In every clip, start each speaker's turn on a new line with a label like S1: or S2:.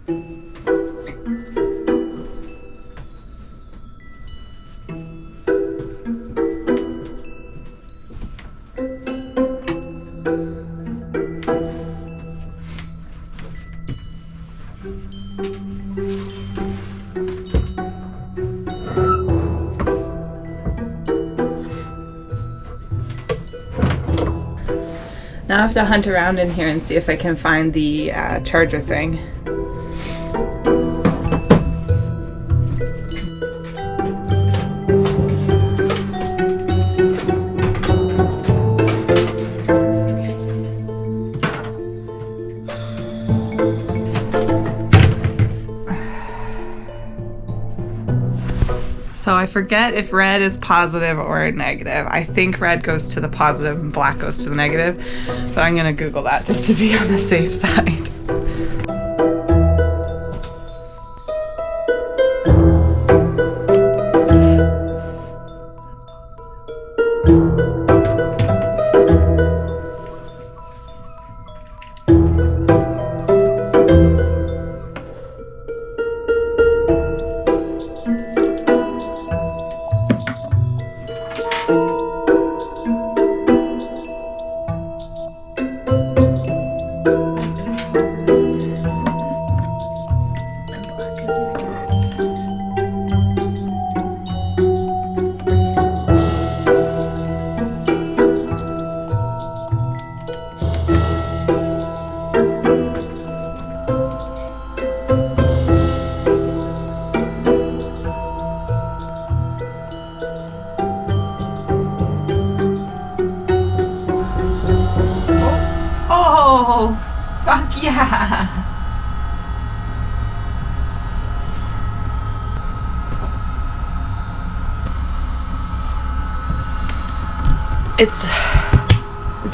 S1: Now I have to hunt around in here and see if I can find the charger thing. So I forget if red is positive or negative. I think red goes to the positive and black goes to the negative, but I'm gonna Google that just to be on the safe side. Oh, fuck yeah! It's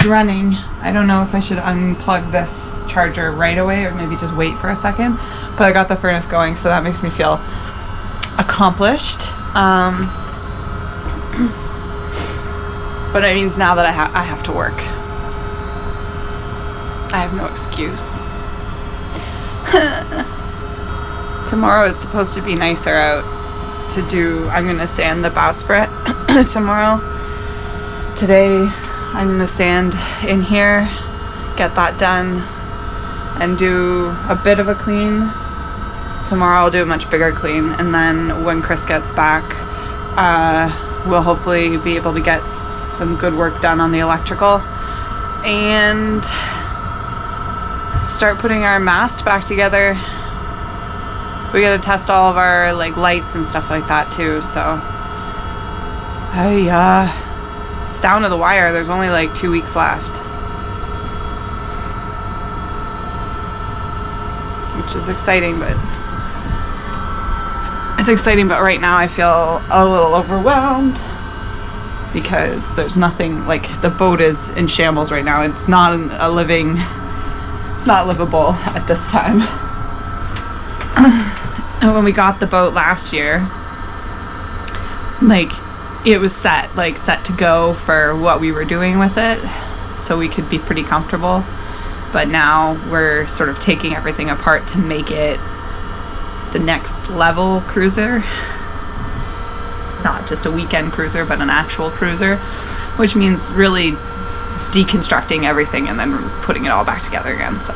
S1: running. I don't know if I should unplug this charger right away or maybe just wait for a second, but I got the furnace going, so that makes me feel accomplished. But it means now that I have to work. I have no excuse. Tomorrow it's supposed to be nicer out to do. I'm gonna sand the bowsprit tomorrow. Today I'm gonna sand in here, get that done, and do a bit of a clean. Tomorrow I'll do a much bigger clean, and then when Chris gets back, we'll hopefully be able to get some good work done on the electrical and start putting our mast back together. We gotta test all of our lights and stuff like that too, so it's down to the wire. There's only 2 weeks left, which is exciting, but right now I feel a little overwhelmed because there's nothing. The boat is in shambles right now. It's not it's not livable at this time. And when we got the boat last year, it was set to go for what we were doing with it, so we could be pretty comfortable. But now we're sort of taking everything apart to make it the next level cruiser. Not just a weekend cruiser, but an actual cruiser, which means really deconstructing everything and then putting it all back together again. So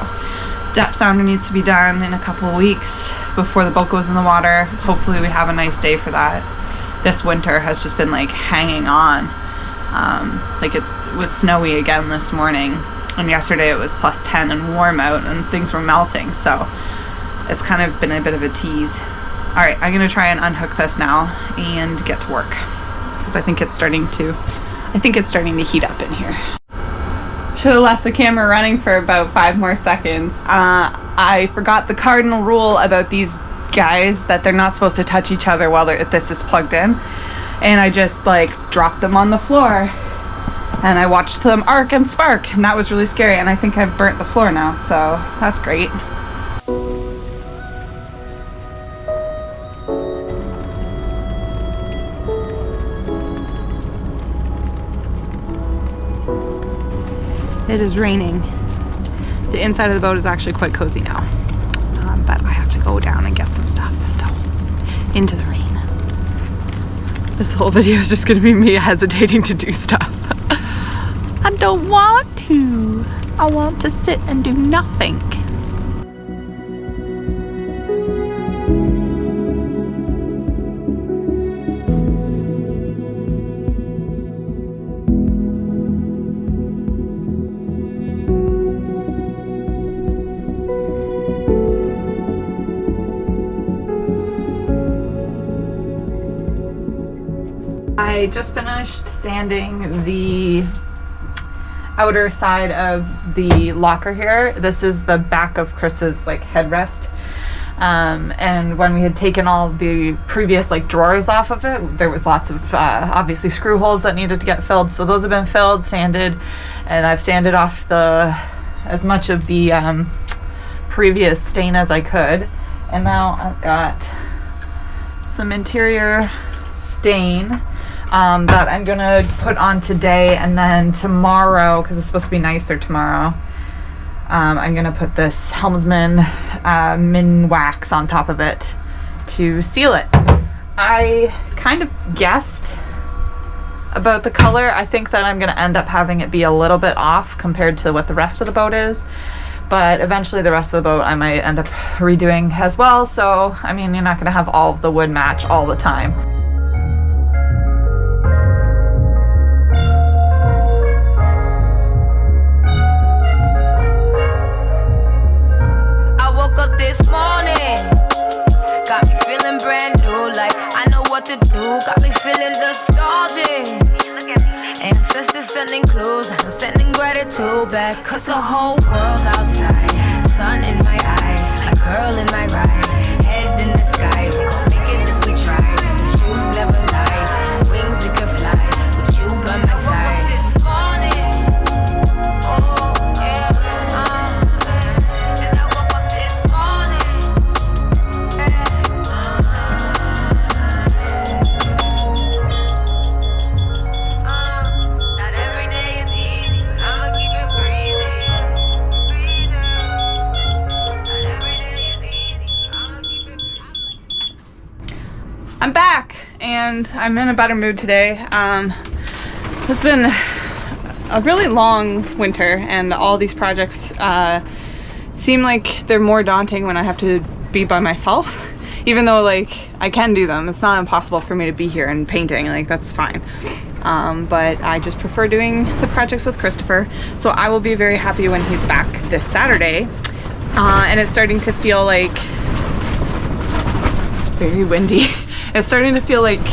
S1: depth sounder needs to be done in a couple of weeks before the boat goes in the water. Hopefully we have a nice day for that. This winter has just been hanging on. It was snowy again this morning, and yesterday it was +10 and warm out and things were melting, so it's kind of been a bit of a tease. All right, I'm gonna try and unhook this now and get to work because I think it's starting to heat up in here. Should have left the camera running for about 5 more seconds. I forgot the cardinal rule about these guys, that they're not supposed to touch each other while this is plugged in, and I just dropped them on the floor and I watched them arc and spark, and that was really scary, and I think I've burnt the floor now, so that's great. It is raining. The inside of the boat is actually quite cozy now, but I have to into the rain. This whole video is just gonna be me hesitating to do stuff. I don't want to. I want to sit and do nothing. I just finished sanding the outer side of the locker here. This is the back of Chris's like headrest. And when we had taken all the previous like drawers off of it, there was lots of obviously screw holes that needed to get filled. So those have been filled, sanded, and I've sanded off as much of the previous stain as I could. And now I've got some interior stain that I'm gonna put on today, and then tomorrow, because it's supposed to be nicer tomorrow, I'm gonna put this Helmsman Min Wax on top of it to seal it. I kind of guessed about the color. I think that I'm gonna end up having it be a little bit off compared to what the rest of the boat is, but eventually the rest of the boat I might end up redoing as well. So I mean, you're not gonna have all of the wood match all the time.
S2: This morning got me feeling brand new, like I know what to do. Got me feeling nostalgic. Ancestors sending clues, I'm sending gratitude back. Cause the whole world outside, sun in my eye, a girl in my ride, head in the sky. We gon' make it if we try. The truth never lie, wings we could fly with you by my side. This morning, oh yeah.
S1: I'm back and I'm in a better mood today. It's been a really long winter, and all these projects seem like they're more daunting when I have to be by myself, even though like I can do them. It's not impossible for me to be here and painting, like that's fine. But I just prefer doing the projects with Christopher. So I will be very happy when he's back this Saturday. And it's starting to feel like it's very windy. It's starting to feel like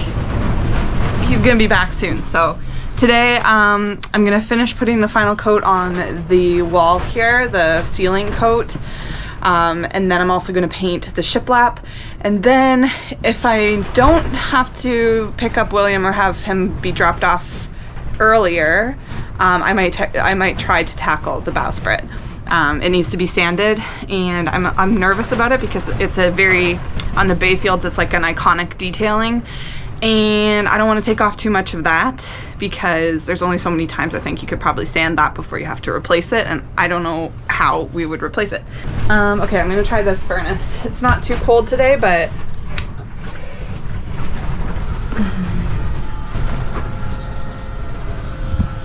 S1: he's gonna be back soon. So today I'm gonna finish putting the final coat on the wall here, the ceiling coat, and then I'm also gonna paint the shiplap. And then if I don't have to pick up William or have him be dropped off earlier, I might try to tackle the bowsprit. It needs to be sanded, and I'm nervous about it because it's a very, on the Bayfields, it's like an iconic detailing, and I don't want to take off too much of that because there's only so many times I think you could probably sand that before you have to replace it, and I don't know how we would replace it. Okay, I'm gonna try the furnace. It's not too cold today, but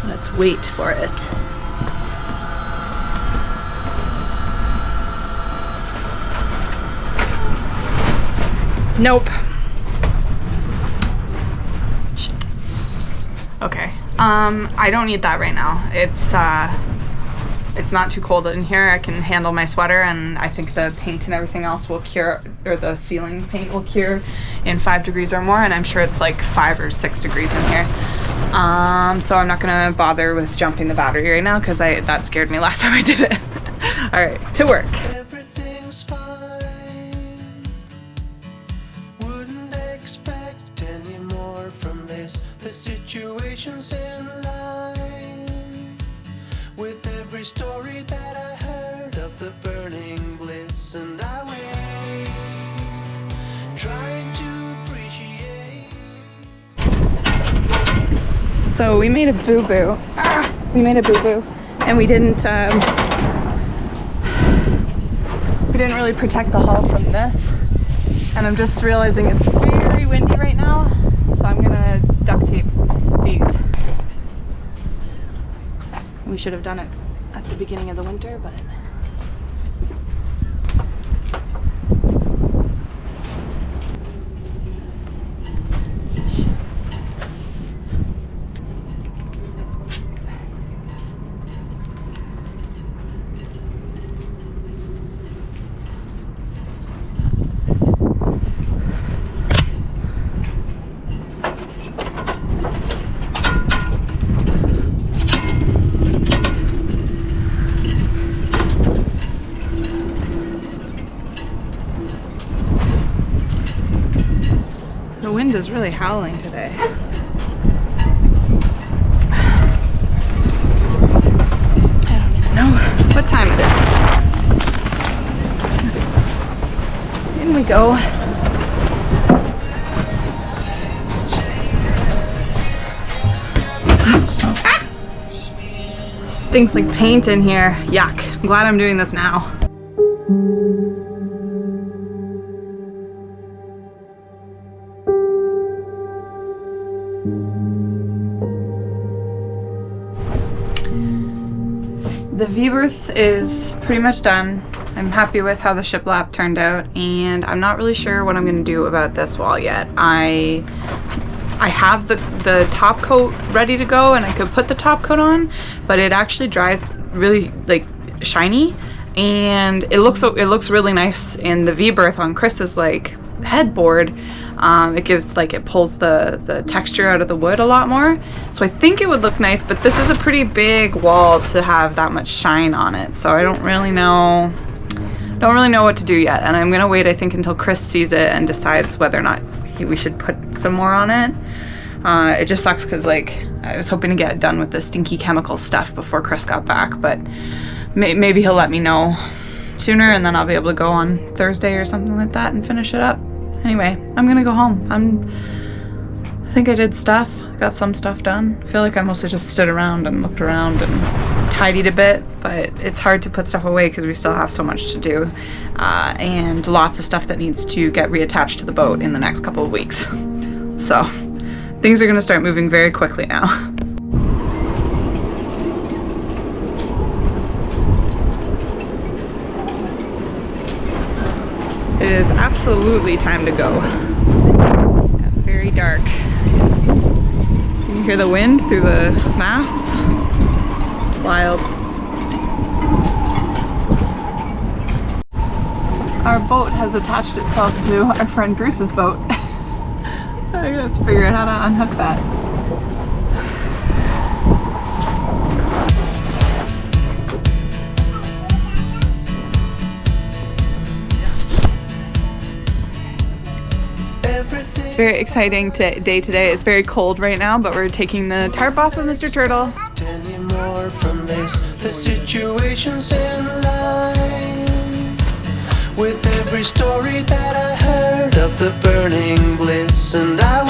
S1: let's wait for it. Nope. Shit. Okay. I don't need that right now. It's not too cold in here. I can handle my sweater, and I think the paint and everything else will cure, or the ceiling paint will cure in 5 degrees or more, and I'm sure it's like 5 or 6 degrees in here. So I'm not gonna bother with jumping the battery right now because that scared me last time I did it. All right, to work.
S3: Everything's fine. Wouldn't expect any more from this. The situation's in line with every story that I heard of the burning bliss, and I wait, trying to appreciate.
S1: So we made a boo-boo. We made a boo-boo, and we didn't really protect the hull from this. And I'm just realizing it's very windy right now, so I'm gonna duct tape these. We should have done it at the beginning of the winter, but the wind is really howling today. I don't even know what time it is. In we go. Stinks like paint in here. Yuck. I'm glad I'm doing this now. The V-berth is pretty much done. I'm happy with how the shiplap turned out, and I'm not really sure what I'm going to do about this wall yet. I have the top coat ready to go, and I could put the top coat on, but it actually dries really like shiny, and it looks really nice in the V-berth on Chris's like headboard. It gives like, it pulls the texture out of the wood a lot more, so I think it would look nice, but this is a pretty big wall to have that much shine on it, so I don't really know what to do yet, and I'm gonna wait, I think, until Chris sees it and decides whether or not we should put some more on it. It just sucks because like I was hoping to get done with the stinky chemical stuff before Chris got back, but maybe he'll let me know sooner, and then I'll be able to go on Thursday or something like that and finish it up. Anyway, I'm gonna go home. I think I did stuff, got some stuff done. I feel like I mostly just stood around and looked around and tidied a bit, but it's hard to put stuff away because we still have so much to do, and lots of stuff that needs to get reattached to the boat in the next couple of weeks. So things are gonna start moving very quickly now. It is absolutely time to go. It's gotten very dark. Can you hear the wind through the masts? It's wild. Our boat has attached itself to our friend Bruce's boat. I have to figure out how to unhook that. It's a very exciting day today. It's very cold right now, but we're taking the tarp off of Mr. Turtle.
S3: Anymore from this, the situation's in line with every story that I heard of the burning bliss, and I